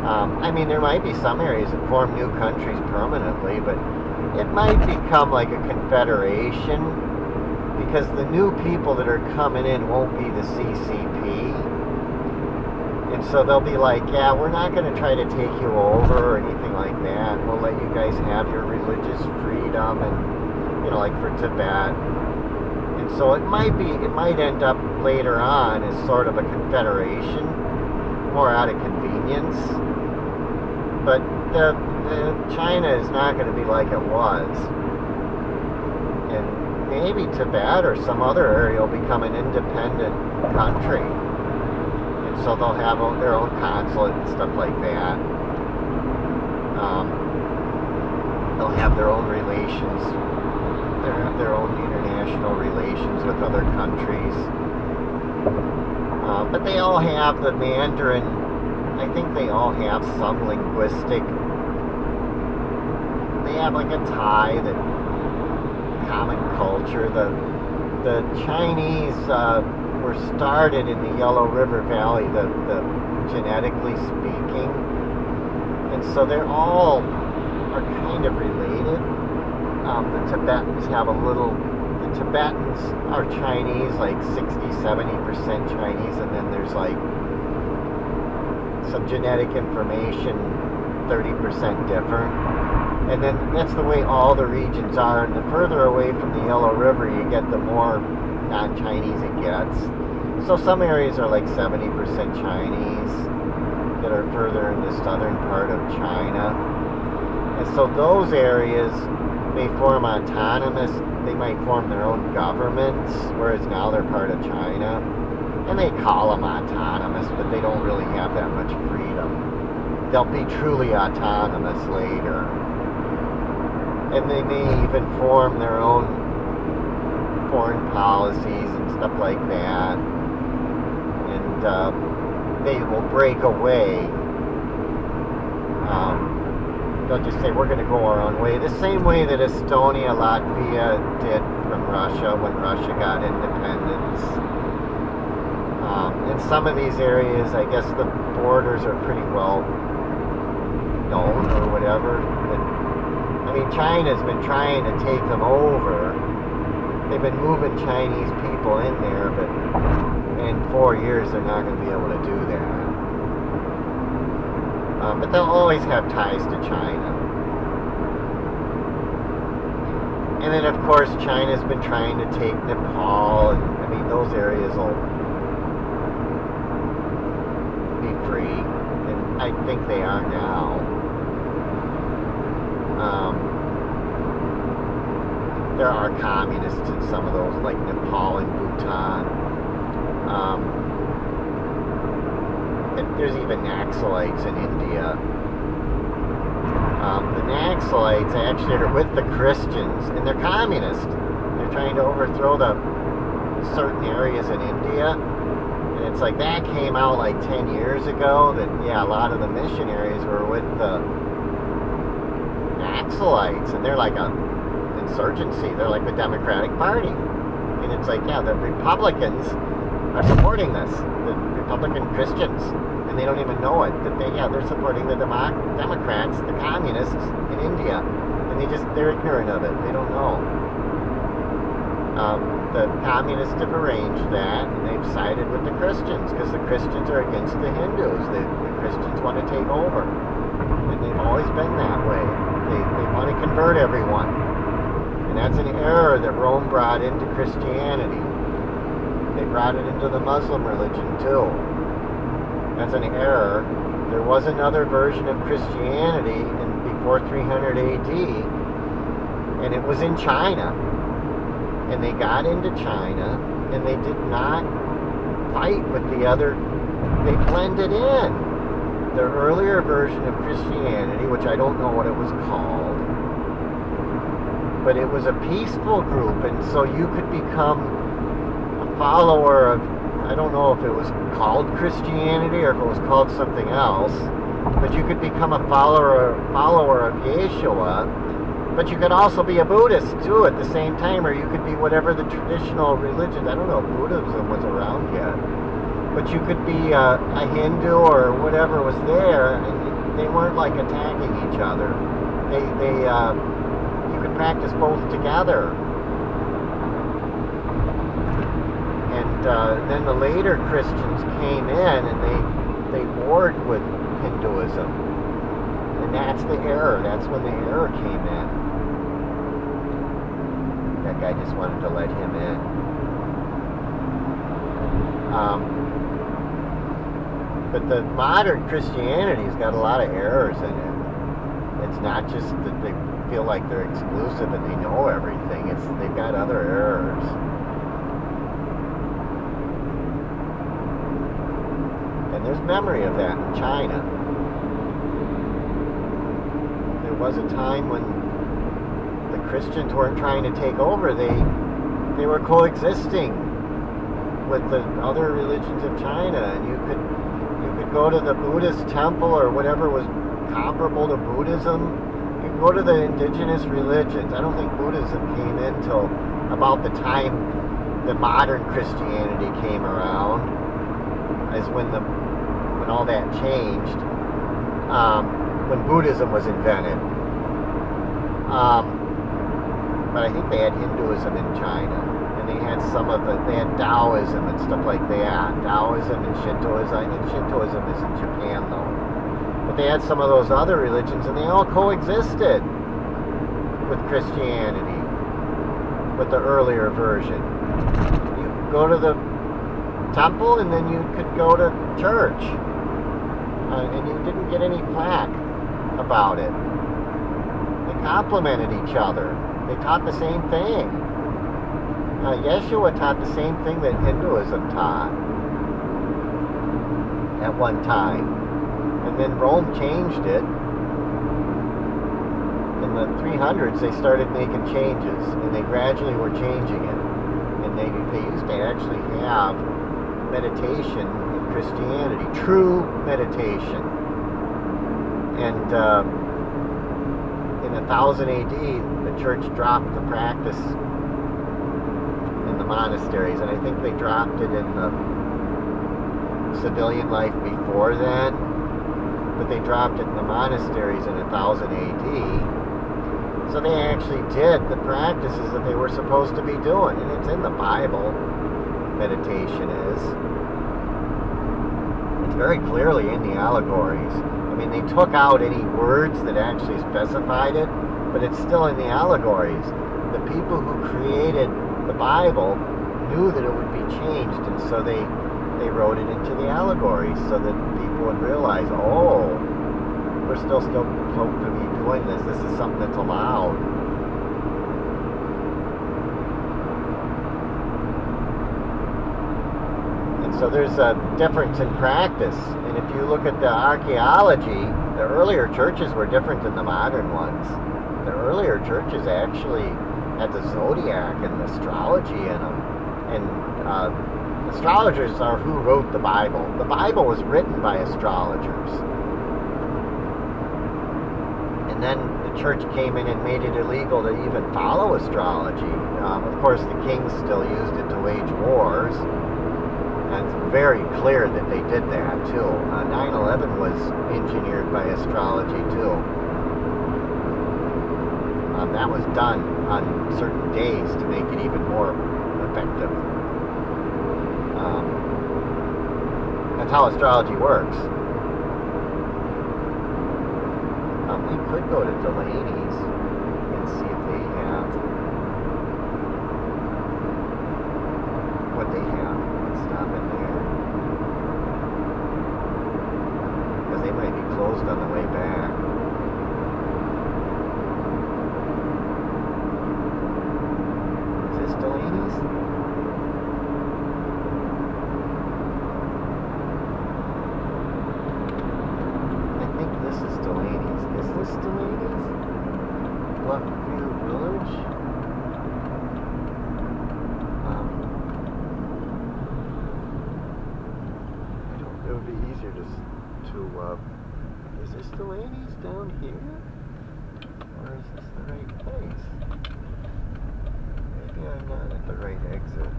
I mean, there might be some areas that form new countries permanently, but it might become like a confederation because the new people that are coming in won't be the CCP. And so they'll be like, yeah, we're not going to try to take you over or anything like that. We'll let you guys have your religious freedom and, you know, like for Tibet. And so it might end up later on as sort of a confederation, more out of convenience. But China is not going to be like it was. And maybe Tibet or some other area will become an independent country. And so they'll have their own consulate and stuff like that. They'll have their own relations. They'll have their own international relations with other countries. But they all have the Mandarin. I think they all have some linguistic. They have like a tie, that common culture. The Chinese were started in the Yellow River Valley, the genetically speaking, and so they're all are kind of related. The Tibetans have a little. The Tibetans are Chinese, like 60-70% Chinese, and then there's like some genetic information, 30% different. And then that's the way all the regions are. And the further away from the Yellow River you get, the more non-Chinese it gets. So some areas are like 70% Chinese that are further in the southern part of China. And so those areas may form autonomous, they might form their own governments, whereas now they're part of China. And they call them autonomous, but they don't really have that much freedom. They'll be truly autonomous later. And they may even form their own foreign policies and stuff like that. And they will break away. They'll just say, we're going to go our own way. The same way that Estonia, Latvia did from Russia when Russia got independence. In some of these areas, I guess the borders are pretty well known or whatever. But, I mean, China's been trying to take them over. They've been moving Chinese people in there, but in 4 years they're not going to be able to do that. But they'll always have ties to China. And then, of course, China's been trying to take Nepal, and I mean, those areas will be free, and I think they are now. There are communists in some of those, like Nepal and Bhutan. There's even Naxalites in India. The Naxalites actually are with the Christians, and they're communist. They're trying to overthrow the certain areas in India. And it's like that came out like 10 years ago, that, yeah, a lot of the missionaries were with the Naxalites, and they're like a insurgency. They're like the Democratic Party. And it's like, yeah, the Republicans are supporting this. The Republican Christians. And they don't even know it. That they're supporting the Democrats, the communists in India. And they're ignorant of it. They don't know. The communists have arranged that, and they've sided with the Christians, because the Christians are against the Hindus. The Christians want to take over. And they've always been that way. They want to convert everyone. And that's an error that Rome brought into Christianity. They brought it into the Muslim religion too. That's an error. There was another version of Christianity before 300 AD, and it was in China. And they got into China, and they did not fight with the other. They blended in. The earlier version of Christianity, which I don't know what it was called, but it was a peaceful group, and so you could become a follower of, I don't know if it was called Christianity or if it was called something else, but you could become a follower of Yeshua, but you could also be a Buddhist too at the same time, or you could be whatever the traditional religion. I don't know if Buddhism was around yet. But you could be a Hindu or whatever was there, and they weren't like attacking each other. You could practice both together. And then the later Christians came in and they warred with Hinduism. And that's the error. That's when the error came in. That guy just wanted to let him in. But the modern Christianity's got a lot of errors in it. It's not just that they feel like they're exclusive and they know everything. They've got other errors. And there's memory of that in China. There was a time when the Christians weren't trying to take over. They were coexisting with the other religions of China, and you could go to the Buddhist temple or whatever was comparable to Buddhism. You could go to the indigenous religions. I don't think Buddhism came in till about the time the modern Christianity came around, is when all that changed, when Buddhism was invented. But I think they had Hinduism in China, and they had they had Taoism and stuff like that. Taoism and Shintoism. I think Shintoism is in Japan though. But they had some of those other religions, and they all coexisted with Christianity, with the earlier version. You could go to the temple, and then you could go to church, and you didn't get any flack about it. They complemented each other. They taught the same thing. Yeshua taught the same thing that Hinduism taught at one time. And then Rome changed it. In the 300s, they started making changes, and they gradually were changing it. And they used to actually have meditation in Christianity, true meditation. And in 1000 AD, the church dropped the practice in the monasteries, and I think they dropped it in the civilian life before then, but they dropped it in the monasteries in 1000 AD. So they actually did the practices that they were supposed to be doing, and it's in the Bible. Meditation is. It's very clearly in the allegories. I mean, they took out any words that actually specified it, but it's still in the allegories. The people who created the Bible knew that it would be changed, and so they wrote it into the allegories so that people would realize, oh, we're still supposed to be doing this. This is something that's allowed. And so there's a difference in practice. And if you look at the archaeology, the earlier churches were different than the modern ones. The earlier churches actually had the zodiac and astrology in them. And astrologers are who wrote the Bible. The Bible was written by astrologers. And then the church came in and made it illegal to even follow astrology. Of course, the kings still used it to wage wars. And it's very clear that they did that, too. 9/11 was engineered by astrology, too. That was done on certain days to make it even more effective. That's how astrology works. We could go to Delaney's and see if they have what they have. Let's stop in there. Because they might be closed on the way back. Is this Delaney's? Is this Delaney's down here? Or is this the right place? Maybe I'm not at the right exit.